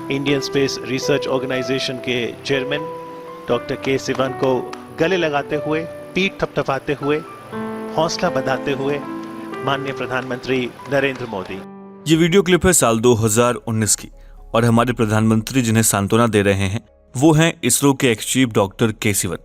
Indian space research organisation के chairman doctor के सिवन को गले लगाते हुए, पीठ थपथपाते हुए, हौसला बंधाते हुए माननीय प्रधानमंत्री नरेंद्र मोदी। ये वीडियो क्लिप है साल 2019 की और हमारे प्रधानमंत्री जिन्हें सांत्वना दे रहे हैं वो हैं इसरो के एक्स चीफ डॉक्टर के सिवन।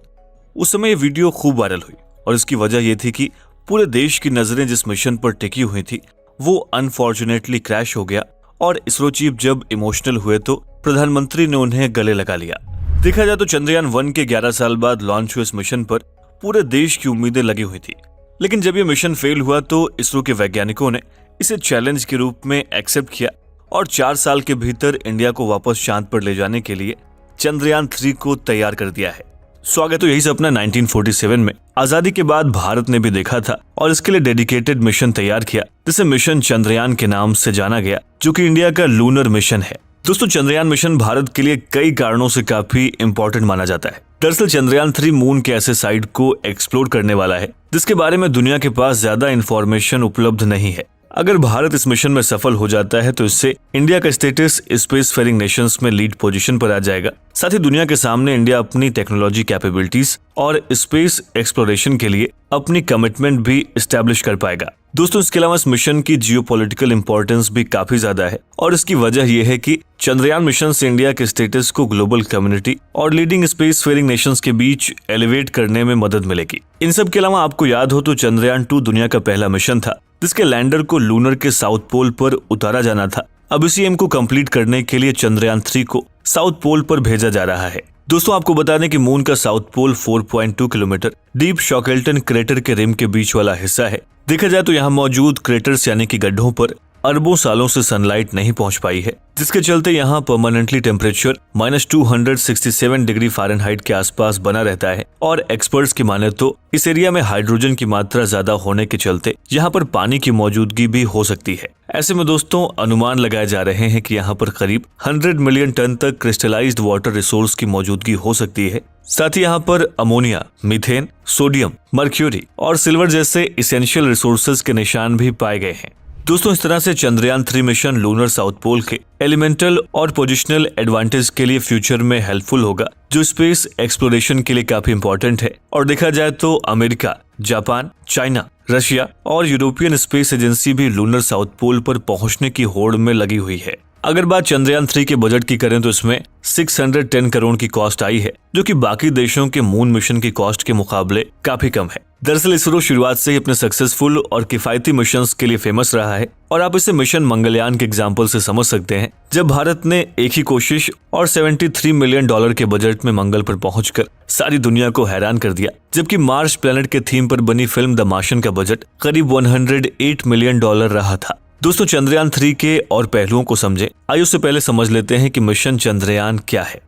उस समय ये वीडियो खूब वायरल हुई और इसकी वजह ये थी कि पूरे देश की नजरें जिस मिशन पर टिकी हुई थी वो अनफॉर्चुनेटली क्रैश हो गया और इसरो चीफ जब इमोशनल हुए तो प्रधानमंत्री ने उन्हें गले लगा लिया। देखा जाए तो चंद्रयान 1 के 11 साल बाद लॉन्च हुए इस मिशन पर पूरे देश की उम्मीदें लगी हुई थी, लेकिन जब ये मिशन फेल हुआ तो इसरो के वैज्ञानिकों ने इसे चैलेंज के रूप में एक्सेप्ट किया और 4 साल के भीतर इंडिया को वापस चांद पर ले जाने के लिए चंद्रयान 3 को तैयार कर दिया है। स्वागत तो यही सपना 1947 में आजादी के बाद भारत ने भी देखा था और इसके लिए डेडिकेटेड मिशन तैयार किया जिसे मिशन चंद्रयान के नाम से जाना गया, जो कि इंडिया का लूनर मिशन है। दोस्तों, चंद्रयान मिशन भारत के लिए कई कारणों से काफी इंपॉर्टेंट माना जाता है। दरअसल चंद्रयान 3 मून के ऐसे साइट को एक्सप्लोर करने वाला है जिसके बारे में दुनिया के पास ज्यादा इंफॉर्मेशन उपलब्ध नहीं है। अगर भारत इस मिशन में सफल हो जाता है तो इससे इंडिया का स्टेटस स्पेस फेरिंग नेशंस में लीड पोजीशन पर आ जाएगा। साथ ही दुनिया के सामने इंडिया अपनी टेक्नोलॉजी कैपेबिलिटीज और स्पेस एक्सप्लोरेशन के लिए अपनी कमिटमेंट भी एस्टैब्लिश कर पाएगा। दोस्तों, इसके अलावा इस मिशन की जियोपॉलिटिकल इंपॉर्टेंस भी काफी ज्यादा है और इसकी वजह यह है कि चंद्रयान मिशन से इंडिया के स्टेटस को ग्लोबल कम्युनिटी और लीडिंग स्पेस फेरिंग नेशंस के बीच एलिवेट करने में मदद मिलेगी। इन सब के अलावा आपको याद हो तो चंद्रयान 2 दुनिया का पहला मिशन था जिसके लैंडर को लूनर के साउथ पोल पर उतारा जाना था। अब इसी एम को कंप्लीट करने के लिए चंद्रयान 3 को साउथ पोल पर भेजा जा रहा है। दोस्तों, आपको बता दें कि मून का south pole 4.2 kilometre deep Shackleton crater के रिम के बीच वाला हिस्सा है। देखा जाए तो यहाँ मौजूद क्रेटर्स यानी कि गड्ढों पर अरबों सालों से सनलाइट नहीं पहुंच पाई है, जिसके चलते यहाँ परमानेंटली टेम्परेचर -267 डिग्री फ़ारेनहाइट के आसपास बना रहता है और एक्सपर्ट्स की माने तो इस एरिया में हाइड्रोजन की मात्रा ज्यादा होने के चलते यहाँ पर पानी की मौजूदगी भी हो सकती है। ऐसे में दोस्तों अनुमान लगाए जा रहे हैं कि यहाँ पर करीब 100 मिलियन टन तक क्रिस्टलाइज्ड वाटर रिसोर्स की मौजूदगी हो सकती है। साथ ही यहाँ पर अमोनिया, मीथेन, सोडियम, मर्क्यूरी और सिल्वर जैसे इसेंशियल रिसोर्सेज के निशान भी पाए गए हैं। दोस्तों, इस तरह से Chandrayaan 3 mission lunar south pole के एलिमेंटल और पोजिशनल एडवांटेज के लिए फ्यूचर में हेल्पफुल होगा, जो स्पेस एक्सप्लोरेशन के लिए काफी इंपॉर्टेंट है। और देखा जाए तो अमेरिका, जापान, चाइना, रशिया और यूरोपियन स्पेस एजेंसी भी लूनर साउथ पोल पर पहुंचने की होड़ में लगी हुई है। अगर बात चंद्रयान 3 के बजट की करें तो इसमें 610 करोड़ की कॉस्ट आई है, जो कि बाकी देशों के मून मिशन की कॉस्ट के मुकाबले काफी कम है। दरअसल इसरो शुरुआत से ही अपने सक्सेसफुल और किफायती मिशंस के लिए फेमस रहा है और आप इसे मिशन मंगलयान के एग्जाम्पल से समझ सकते हैं, जब भारत ने एक ही कोशिश और $73 मिलियन के बजट में मंगल पर पहुंचकर सारी दुनिया को हैरान कर दिया, जबकि मार्स प्लेनेट के थीम पर बनी फिल्म द मार्शियन का बजट करीब $108 मिलियन रहा था। दोस्तों, चंद्रयान 3 के और पहलुओं को समझें, आइए उससे पहले समझ लेते हैं कि मिशन चंद्रयान क्या है।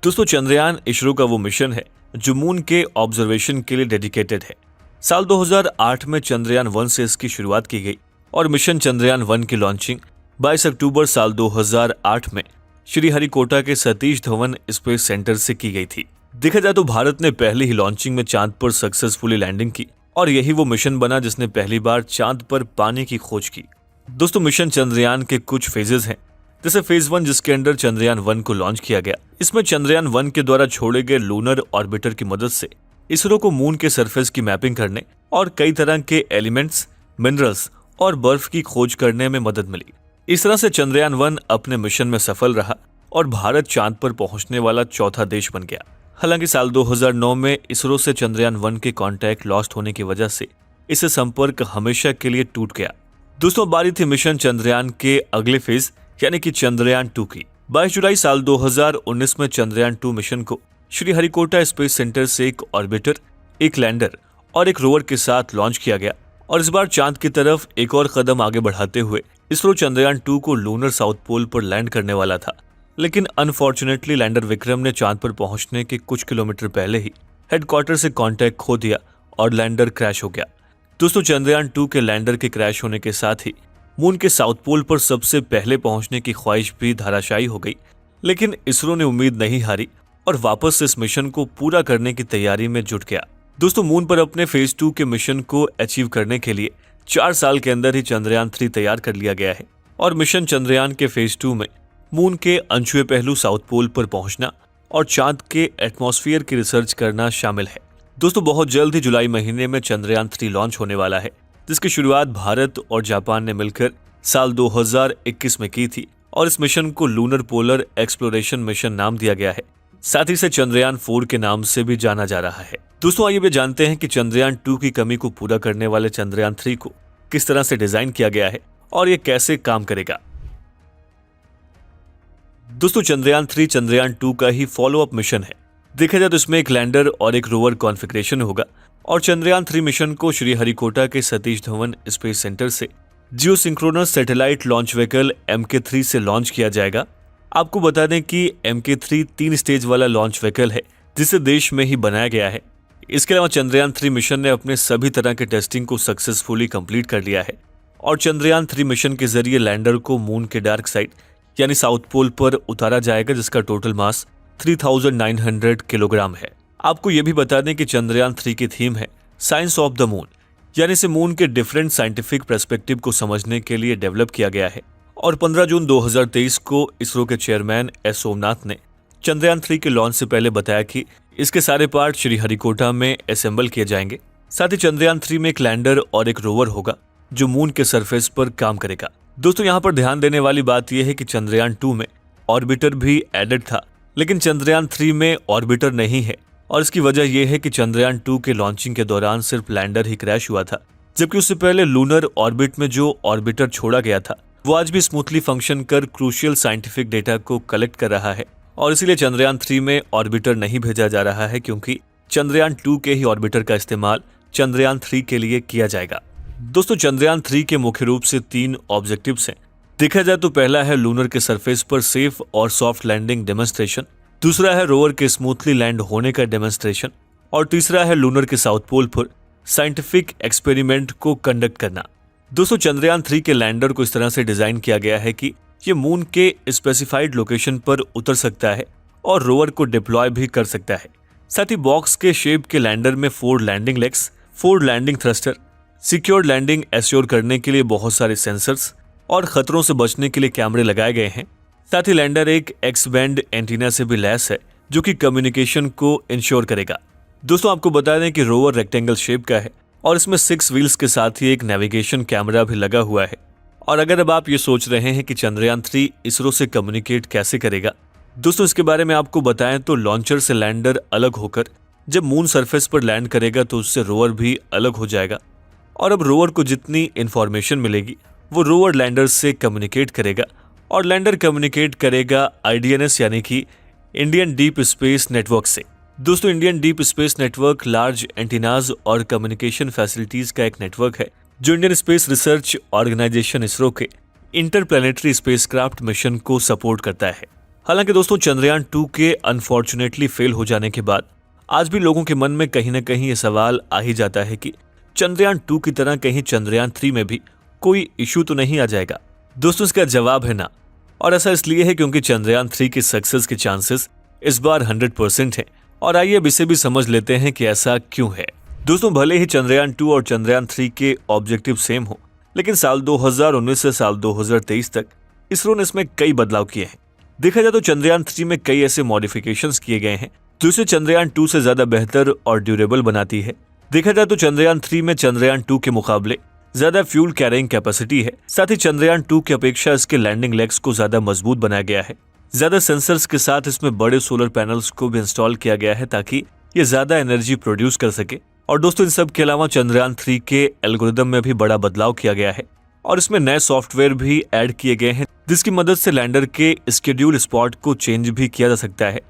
दोस्तों, चंद्रयान इसरो का वो मिशन है जो मून के ऑब्जर्वेशन के लिए डेडिकेटेड है। साल 2008 में चंद्रयान 1 से इसकी शुरुआत की गई और मिशन चंद्रयान 1 की लॉन्चिंग 22 अक्टूबर साल 2008 में श्रीहरिकोटा के सतीश धवन स्पेस सेंटर से की गई थी। देखा जाए तो भारत ने पहली ही लॉन्चिंग में चांद पर सक्सेसफुली लैंडिंग की और यही वो मिशन बना जिसने पहली बार चांद पर पानी की खोज की। दोस्तों, मिशन चंद्रयान के कुछ फेजेस हैं, जैसे फेज 1 जिसके अंदर चंद्रयान 1 को लॉन्च किया गया। इसमें चंद्रयान 1 के द्वारा छोड़े गए लूनर ऑर्बिटर की मदद से इसरो को मून के सरफेस की मैपिंग करने और कई तरह के एलिमेंट्स, मिनरल्स और बर्फ की खोज करने में मदद मिली। इस तरह से चंद्रयान 1 अपने मिशन में सफल रहा और भारत चांद पर पहुंचने वाला चौथा देश बन गया। हालांकि साल 2009 में इसरो से चंद्रयान 1 के कॉन्टैक्ट लॉस्ट होने की वजह से इससे संपर्क हमेशा के लिए टूट गया। दोस्तों, बारी थी मिशन चंद्रयान के अगले फेज यानी कि चंद्रयान 2 की। 22 जुलाई साल 2019 में चंद्रयान 2 मिशन को श्रीहरिकोटा स्पेस सेंटर से एक ऑर्बिटर, एक लैंडर और एक रोवर के साथ लॉन्च किया गया और इस बार चांद की तरफ एक और कदम आगे बढ़ाते हुए इसरो चंद्रयान 2 को लूनर साउथ पोल पर लैंड करने वाला था। लेकिन अनफॉर्चुनेटली लैंडर विक्रम ने चांद पर पहुंचने के कुछ किलोमीटर पहले ही हेडक्वार्टर से कांटेक्ट खो दिया और लैंडर क्रैश हो गया। दोस्तों, चंद्रयान 2 के लैंडर के क्रैश होने के साथ ही मून के साउथ पोल पर सबसे पहले पहुंचने की ख्वाहिश भी धराशायी हो गई। लेकिन इसरो ने उम्मीद नहीं हारी और वापस इस मिशन को पूरा करने की तैयारी में जुट गया। दोस्तों मून पर अपने फेज 2 के मिशन को अचीव करने के लिए 4 साल के अंदर ही चंद्रयान 3 तैयार कर लिया गया है और मिशन चंद्रयान के फेज 2 में मून के अनछुए पहलू साउथ पोल पर पहुंचना और चांद के एटमॉस्फेयर की रिसर्च करना शामिल है। दोस्तों बहुत जल्द ही जुलाई महीने में चंद्रयान 3 लॉन्च होने वाला है, जिसकी शुरुआत भारत और जापान ने मिलकर साल 2021 में की थी और इस मिशन को लूनर पोलर एक्सप्लोरेशन मिशन नाम दिया गया है। साथ ही इसे चंद्रयान 4 के नाम से भी जाना जा रहा है। दोस्तों आइए भी जानते हैं कि चंद्रयान 2 की कमी को पूरा करने वाले चंद्रयान 3 को किस तरह से डिजाइन किया गया है और ये कैसे काम करेगा। दोस्तों चंद्रयान 3 चंद्रयान 2 का ही फॉलो अप मिशन है। देखा जाए तो इसमें एक लैंडर और एक रोवर कॉन्फ़िगरेशन होगा और चंद्रयान 3 मिशन को श्रीहरिकोटा के सतीश धवन स्पेस सेंटर से geosynchronous satellite launch vehicle MK3 से लॉन्च किया जाएगा। आपको बता दें कि MK3 3 स्टेज वाला लॉन्च व्हीकल है जिसे देश में ही बनाया गया है। इसके अलावा चंद्रयान 3 मिशन ने अपने सभी तरह के टेस्टिंग को सक्सेसफुली कंप्लीट कर लिया है और चंद्रयान 3 मिशन के जरिए लैंडर को मून के डार्क साइड यानी साउथ पोल पर उतारा जाएगा, जिसका टोटल मास 3900 किलोग्राम है। आपको यह भी बता दें कि चंद्रयान 3 की थीम है साइंस ऑफ द मून, यानी इसे मून के डिफरेंट साइंटिफिक पर्सपेक्टिव को समझने के लिए डेवलप किया गया है। और 15 जून 2023 को इसरो के चेयरमैन एस सोमनाथ ने चंद्रयान 3 के लॉन्च से पहले बताया कि इसके सारे पार्ट श्रीहरिकोटा में असेंबल किए जाएंगे। साथ ही चंद्रयान 3 में एक लैंडर और एक रोवर होगा जो मून के सरफेस पर काम करेगा। दोस्तों यहाँ पर ध्यान देने वाली बात यह है कि चंद्रयान 2 में ऑर्बिटर भी एडेड था, लेकिन चंद्रयान 3 में ऑर्बिटर नहीं है और इसकी वजह यह है कि चंद्रयान 2 के लॉन्चिंग के दौरान सिर्फ लैंडर ही क्रैश हुआ था, जबकि उससे पहले लूनर ऑर्बिट में जो ऑर्बिटर छोड़ा गया था वो आज भी स्मूथली फंक्शन कर क्रूशियल साइंटिफिक डेटा को कलेक्ट कर रहा है और इसीलिए चंद्रयान 3 में ऑर्बिटर नहीं भेजा जा रहा है, क्योंकि चंद्रयान 2 के ही ऑर्बिटर का इस्तेमाल चंद्रयान 3 के लिए किया जाएगा। दोस्तों चंद्रयान 3 के मुख्य रूप से 3 ऑब्जेक्टिव्स हैं। देखा जाए तो पहला है लूनर के सरफेस पर सेफ और सॉफ्ट लैंडिंग डेमोन्स्ट्रेशन, दूसरा है रोवर के स्मूथली लैंड होने का डेमोन्स्ट्रेशन और तीसरा है लूनर के साउथ पोल पर साइंटिफिक एक्सपेरिमेंट को कंडक्ट करना। दोस्तों चंद्रयान 3 के लैंडर को इस तरह से डिजाइन किया गया है कि ये मून के स्पेसिफाइड लोकेशन पर उतर सकता है और रोवर को डिप्लॉय भी कर सकता है। साथ ही बॉक्स के शेप के लैंडर में 4 landing legs, 4 landing thruster, secure landing assure करने के लिए बहुत सारे सेंसर्स और खतरों से बचने के लिए कैमरे लगाए गए हैं। साथ ही लैंडर एक एक्स बैंड एंटीना से भी लैस है जो कि कम्युनिकेशन को इंश्योर करेगा। दोस्तों आपको बता दें कि रोवर रेक्टेंगल शेप का है और इसमें 6 व्हील्स के साथ ही एक नेविगेशन कैमरा भी लगा हुआ है। और अगर अब आप ये सोच रहे हैं कि चंद्रयान 3 इसरो से कम्युनिकेट कैसे करेगा, दोस्तों इसके बारे में आपको बताएं तो लॉन्चर से लैंडर अलग होकर जब मून सरफेस पर लैंड करेगा तो उससे रोवर भी अलग हो जाएगा और अब रोवर को जितनी इंफॉर्मेशन मिलेगी वो रोवर लैंडर से कम्युनिकेट करेगा और लैंडर कम्युनिकेट करेगा IDNS यानी कि इंडियन डीप स्पेस नेटवर्क से। दोस्तों Indian deep space network large antennas और कम्युनिकेशन फैसिलिटीज का एक नेटवर्क है जो Indian space research organisation ISRO के इंटरप्लैनेटरी स्पेसक्राफ्ट मिशन को सपोर्ट करता है। हालांकि दोस्तों चंद्रयान 2 के अनफॉर्चुनेटली फेल हो जाने के बाद आज भी लोगों के मन में कहीं ना कहीं ये सवाल आ ही जाता है कि चंद्रयान 2 की तरह कहीं चंद्रयान 3 में भी कोई इशू तो नहीं आ जाएगा। दोस्तों इसका जवाब है ना, और ऐसा इसलिए है क्योंकि चंद्रयान 3 की सक्सेस के चांसेस इस बार 100% है। और आइए अब इसे भी समझ लेते हैं कि ऐसा क्यों है। दोस्तों भले ही चंद्रयान 2 और चंद्रयान 3 के ऑब्जेक्टिव सेम हो, लेकिन साल 2019 से साल 2023 तक इसरो ने इसमें कई बदलाव किए हैं। देखा जाए तो चंद्रयान 3 में कई ऐसे मॉडिफिकेशंस किए गए हैं जो इसे चंद्रयान 2 से ज्यादा बेहतर और ड्यूरेबल बनाती है। देखा जाए तो चंद्रयान 3 में चंद्रयान 2 के मुकाबले ज्यादा फ्यूल कैरिंग कैपेसिटी है। साथ ही चंद्रयान 2 की अपेक्षा इसके लैंडिंग लेग्स को ज्यादा मजबूत बनाया गया है। ज्यादा सेंसर्स के साथ इसमें बड़े सोलर पैनल्स को भी इंस्टॉल किया गया है ताकि ये ज्यादा एनर्जी प्रोड्यूस कर सके। और दोस्तों इन सब के अलावा चंद्रयान 3 के एल्गोरिदम में भी बड़ा बदलाव किया गया है और इसमें नए सॉफ्टवेयर भी ऐड किए गए हैं जिसकी मदद से लैंडर के स्केड्यूल स्पॉट को चेंज भी किया जा सकता है।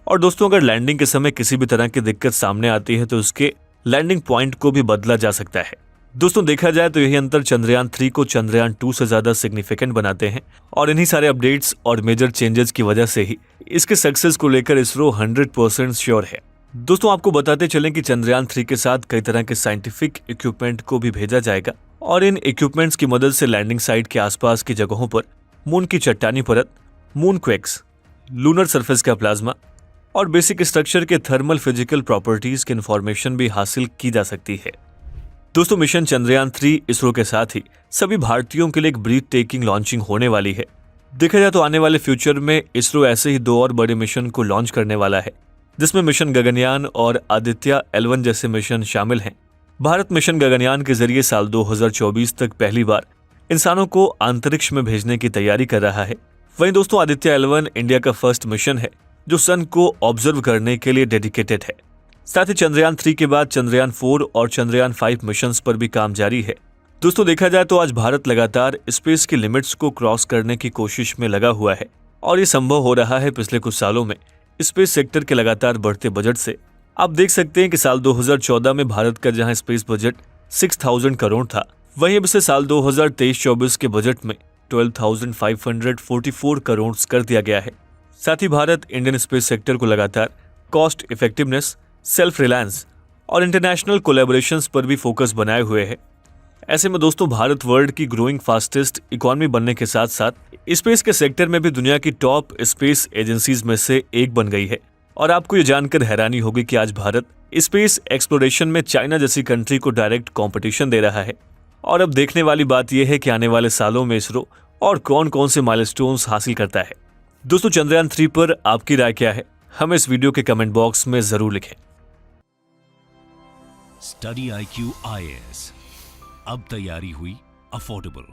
और दोस्तों अगर लैंडिंग के समय किसी भी तरह की दिक्कत सामने आती है तो उसके लैंडिंग पॉइंट को भी बदला जा सकता है। दोस्तों देखा जाए तो यही अंतर चंद्रयान 3 को चंद्रयान 2 से ज्यादा सिग्निफिकेंट बनाते हैं और इन्हीं सारे अपडेट्स और मेजर चेंजेस की वजह से ही इसके सक्सेस को लेकर इसरो 100% श्योर है। दोस्तों आपको बताते चलें कि चंद्रयान 3 के साथ कई तरह के साइंटिफिक इक्विपमेंट को भी भेजा जाएगा और इन इक्विपमेंट्स की मदद से लैंडिंग साइट के आसपास की जगहों पर मून की चट्टानी परत, मून क्वेक्स, लूनर सरफेस का प्लाज्मा, और बेसिक स्ट्रक्चर के थर्मल फिजिकल प्रॉपर्टीज की इंफॉर्मेशन भी हासिल की जा सकती है। दोस्तों, मिशन चंद्रयान 3 इसरो के साथ ही सभी भारतीयों के लिए एक ब्रीथ टेकिंग लॉन्चिंग होने वाली है। देखा जाए तो आने वाले फ्यूचर में इसरो ऐसे ही 2 और बड़े मिशन को लॉन्च करने वाला है, जिसमें मिशन गगनयान और आदित्य L1 जैसे मिशन शामिल हैं। भारत मिशन गगनयान के जरिए साल 2024 तक पहली बार इंसानों को अंतरिक्ष में भेजने की तैयारी कर रहा है। वहीं दोस्तों, आदित्य L1 इंडिया का फर्स्ट मिशन है जो सन को ऑब्जर्व करने के लिए डेडिकेटेड है। साथ ही चंद्रयान 3 के बाद चंद्रयान 4 और चंद्रयान 5 मिशंस पर भी काम जारी है। दोस्तों, देखा जाए तो आज भारत लगातार स्पेस की लिमिट्स को क्रॉस करने की कोशिश में लगा हुआ है और ये संभव हो रहा है पिछले कुछ सालों में स्पेस सेक्टर के लगातार बढ़ते बजट से। आप देख सकते हैं कि साल 2014 में भारत का जहां स्पेस बजट 6000 करोड़ था, वहीं अब से साल 2023-24 के बजट में 12,544 करोड़ कर दिया गया है। साथ ही भारत इंडियन स्पेस सेक्टर को लगातार कॉस्ट इफेक्टिवनेस, सेल्फ रिलायंस और इंटरनेशनल कोलैबोरेशंस पर भी फोकस बनाए हुए है। ऐसे में दोस्तों, भारत वर्ल्ड की ग्रोइंग फास्टेस्ट इकोनॉमी बनने के साथ साथ स्पेस के सेक्टर में भी दुनिया की टॉप स्पेस एजेंसीज में से एक बन गई है। और आपको ये जानकर हैरानी होगी कि आज भारत स्पेस एक्सप्लोरेशन में चाइना जैसी कंट्री को डायरेक्ट कंपटीशन दे रहा है। और अब देखने वाली बात यह है कि आने वाले सालों में इसरो और कौन कौन से माइलस्टोन्स हासिल करता है। दोस्तों, चंद्रयान 3 पर आपकी राय क्या है, हमें इस वीडियो के कमेंट बॉक्स में जरूर लिखें। स्टडी IQ IAS, अब तैयारी हुई अफोर्डेबल।